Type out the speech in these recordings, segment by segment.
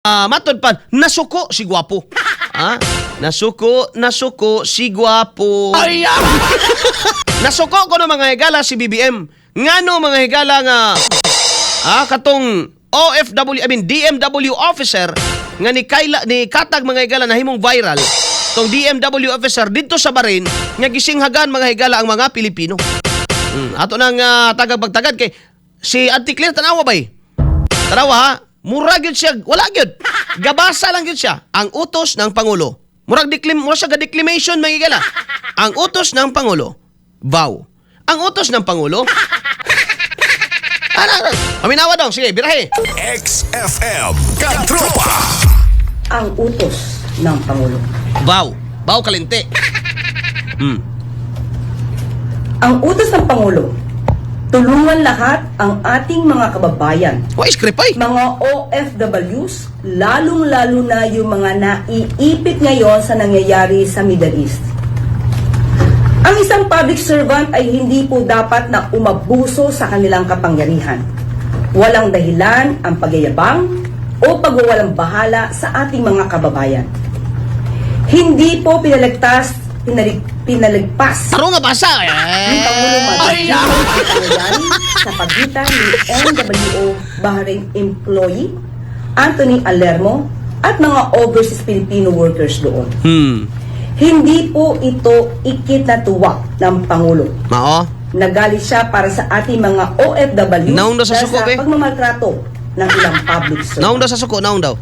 Matod pa, nasuko si gwapo. Nasuko si gwapo. Nasuko ko no mga higala si BBM. Ngano mga higala nga katong OFW, DMW officer nga ni katag mga higala na himong viral. Tong DMW officer dito sa Bahrain nga gisinghagan mga higala ang mga Pilipino. Ato nang tagag-bagtagad kay si Auntie Claire tanawa bay. Tanawa ha. Murag yun siya, wala yun. Gabasa lang yun siya. Ang utos ng Pangulo. Murag siya ga-declamation, mga higala. Ang utos ng Pangulo. Vow. Ang utos ng Pangulo. Paminawa daw. Sige, birahe. XFM Katropa. Ang utos ng Pangulo. Vow. Vow kalinte. Ang utos ng Pangulo. Tulungan lahat ang ating mga kababayan. Script ay. Mga OFWs, lalong-lalo na yung mga naiipit ngayon sa nangyayari sa Middle East. Ang isang public servant ay hindi po dapat na umabuso sa kanilang kapangyarihan. Walang dahilan ang pagyayabang o pagwawalang bahala sa ating mga kababayan. Hindi po pinalagpas Taro nga basa. Ni Pangulo Maduro sa pagitan ni NWO Bahrain employee Anthony Alermo at mga overseas Filipino workers doon. Hindi po ito ikinatuwa ng Pangulo. Mao. Nagalit siya para sa ating mga OFW sa pagmamaltrato ng ilang public servants. Naong daw sa suko, naong daw.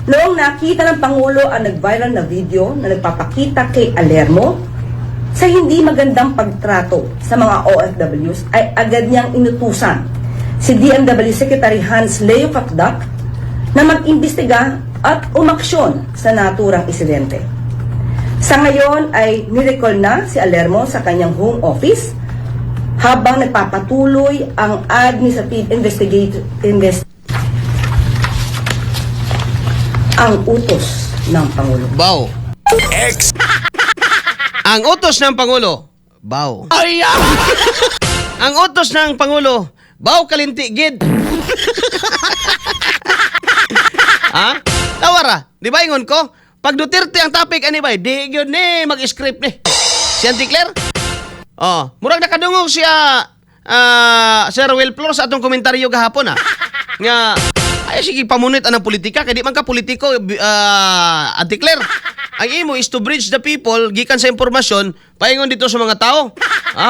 Noong nakita ng Pangulo ang nag-viral na video na nagpapakita kay Alermo sa hindi magandang pagtrato sa mga OFWs, ay agad niyang inutusan si DMW Secretary Hans Leo Kakdak na mag-imbestiga at umaksyon sa naturang insidente. Sa ngayon ay nirecall na si Alermo sa kanyang home office habang nagpapatuloy ang administrative ang utos ng Pangulo. Bow. Ang utos ng Pangulo. Bow. Ang utos ng Pangulo. Bow kalinti gid. Tawara. Di ba ingon ko? Pag Duterte ang topic ani bay, di gyud ni mag-script ni. Si Auntie Claire? Murag nakadungog siya Sir Will Flores sa atong komentaryo gahapon nga ay sige pamunit anang politika kay di man ka politiko Auntie Claire. Ang imo is to bridge the people gikan sa impormasyon paingon dito sa mga tao.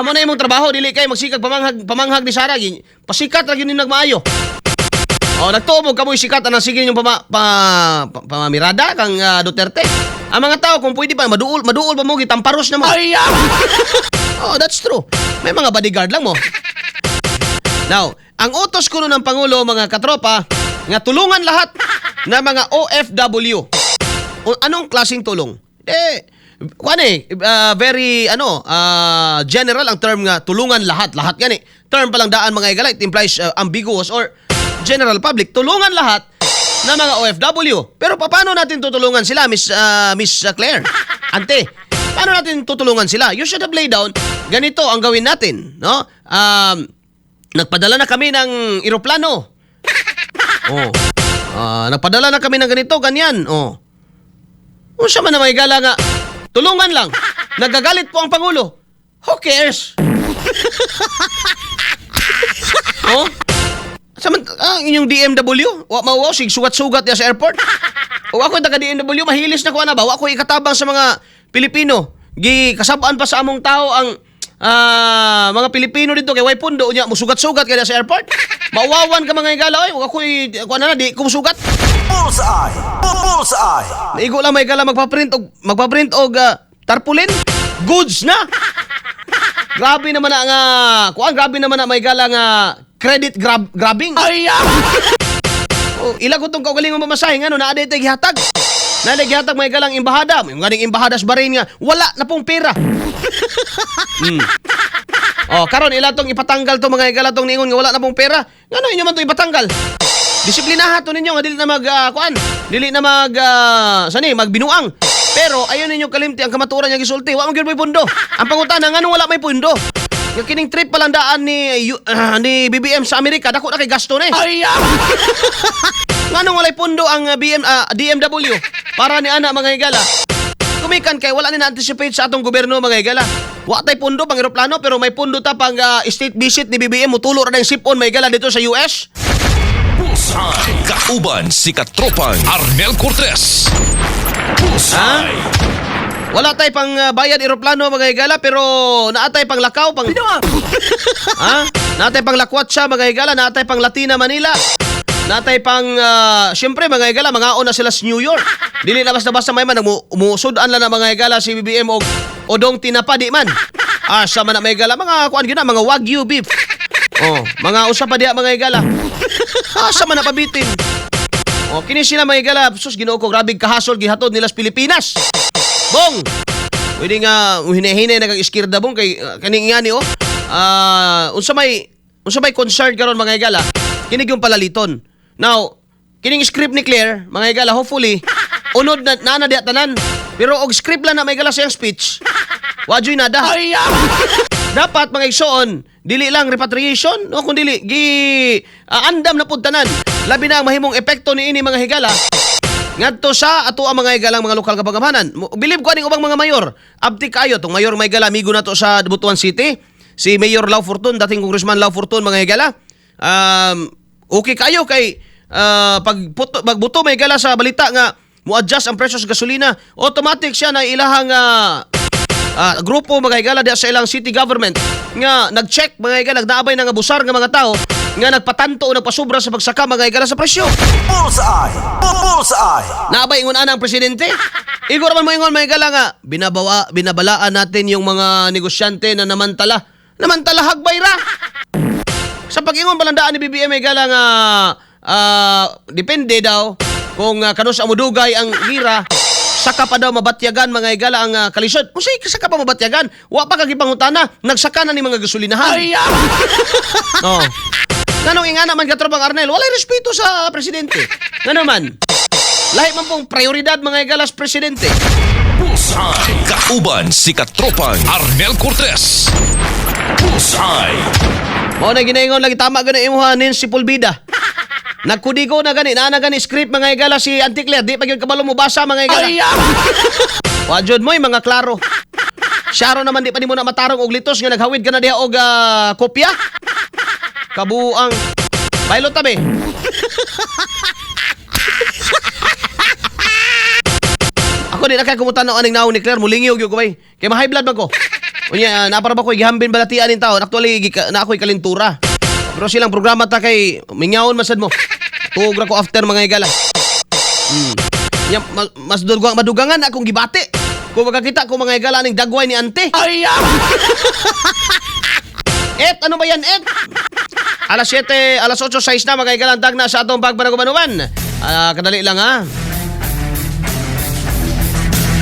Mo na imong trabaho dili kay magsikag pamanghag ni Sara pasikat ra gyud ni nagmaayo. Nagtuo mo kamoy sikat anang sige yung pamamirada kang Duterte. Ang mga tao kung pwede pa maduol pa mo gitamparos na mo. That's true. May mga bodyguard lang mo. Now, ang utos kuno ng Pangulo mga katropa nga tulungan lahat na mga OFW. Anong klaseng tulong? Very general ang term nga tulungan lahat. Lahat gani. Term pa lang daan mga higala, it implies ambiguous or general public. Tulungan lahat na mga OFW. Pero paano natin tutulungan sila, Miss Claire? Ante, paano natin tutulungan sila? You should have laid down. Ganito ang gawin natin, no? Nagpadala na kami ng eroplano. Nagpadala na kami ng ganito, ganyan. Kung siya man na may gala nga, tulungan lang. Nagagalit po ang Pangulo. Who cares? Inyong DMW? Sugat-sugat niya sa airport? Ako yung taga-DMW, mahilis na ko na ba? Ako ikatabang sa mga Pilipino. Kasabaan pa sa among tao ang mga Pilipino dito kay way pundo niya musugat-sugat kaya sa airport. Mauwawan ka mga igala ako di ko musugat. Bullseye. Naigo lang may igala magpa-print og tarpaulin. Goods na. Grabe naman grabe naman na may igala nga credit grabbing. Ilagot tong kaugalingong mamasahe nga naaday tay gihatag. Nalagyatak may galang imbahada. Yung ganing imbahada sa Bahrain nga, wala na pong pera. Karon ilatong ipatanggal to mga igalatong ningon nga wala na pong pera. Ngano inyo man to ipatanggal? Disiplinaha to ninyo nga dili na magbinuang. Pero ayon ninyo kalimti ang kamaturan niya gisulti, wa man gyud may pundo. Ang pangutana ngano wala may pundo? Yung kining trip pa lang daan ni BBM sa Amerika, dako na kay gasto ni. Nganong walay pundo ang DMW para ni ana mga higala? Kumikan kay wala ni na-anticipate sa atong gobyerno mga higala. Wa tay pundo pang eroplano pero may pundo ta pang state visit ni BBM mutulo ra ng sipon mga higala dito sa US. Bullseye. Kauban si Katropang Arnel Cortez. Bullseye. Wala tay pang bayad eroplano mga higala pero naatay pang lakaw pang naatay pang lakwatsa mga higala, naatay pang Latina Manila. Natay pang syempre mga higala mga ona sila sa New York. Dili na basta-basta may man umusudan lang na mga higala si BBM og odong tinapa di man. Sa man na mga higala mga kuan gyud na mga wagyu beef. Mga usa pa diha mga higala. Sa man na pabitin. Kini sila mga higala, sus Ginoo ko grabe kahasol gihatod nila sa Pilipinas. Bong. Pwede nga hinahinay nag-iskirda bong kay kaning ngani unsa may concern karon mga higala. Kinig yung palaliton. Now, kining script ni Claire, mga higala, hopefully, unod na diya tanan. Pero og script lang na mga higala sa iyang speech, wadyo'y nada. Dapat mga igsoon, dili lang repatriation, o kung dili, andam na pud tanan. Labi na ang mahimong epekto ni ini mga higala. Ngadto sa ato ang mga higalang mga lokal kapangamanan. Bilib ko aning ubang mga mayor. Abti kayo, tong mayor may higala, amigo na to sa Butuan City. Si Mayor Lau Fortun, dating Congressman Lau Fortun, mga higala. Okay kayo kay pagbuto may gala sa balita nga mo-adjust ang presyo sa gasolina, automatic siya na ilahang grupo mga higala sa ilang city government nga nag-check mga higala, nagdaabay na nga busar nga mga tao nga nagpatanto o nagpasubra sa pagsaka mga higala sa presyo. Bullseye. Bullseye. Naabay ingon ana ang presidente. Igor man mo ingon mga higala nga binabalaan natin yung mga negosyante na namantala hagbay ra. Sa pag-ingon balandaan ni BBM ay gala nga depende daw kung kanus amudugay ang gira, saka pa daw mabatyagan mga higala ang kalisod. Kung saka pa mabatyagan, wa pa kagipangutana, nagsaka na ni mga gasolinahan. Nanong ingana man Katropang Arnel, walay respeto sa presidente. Nga naman, lahi man pong prioridad mga higala sa presidente. Bullseye. Kauban si Katropang Arnel Cortez. Bullseye. Mao na ginaingon lagi tama gani imuhanin si Pulbida. Nagkudigo na gani, na gani script mga higala si Auntie Claire, di pa gyud kabalo mo basa mga higala. Wajud mo'y mga klaro. Syaro naman di pa nimo na matarong og litos nga naghawid ka na diha og kopya. Kabuang. Bailot tabi. Ako di na kay kumutan ng aning naon ni Claire, mulingi og gyud ko bay. Kay ma-high blood man ko. Unya, napara ba ko gihambin balatian nin taon. Actually, na ako'y kalintura. Pero silang programa ta kay mingyaon masad mo. Tuog ra ko after mga higala. Mas madugangan akong gibate. Kung makakita ko mga higala ning dagway ni ante. Ano ba yan, Alas 7, alas 8:06 na mga higala dag na sa atong pagpanagumanuman. Kadali lang ha.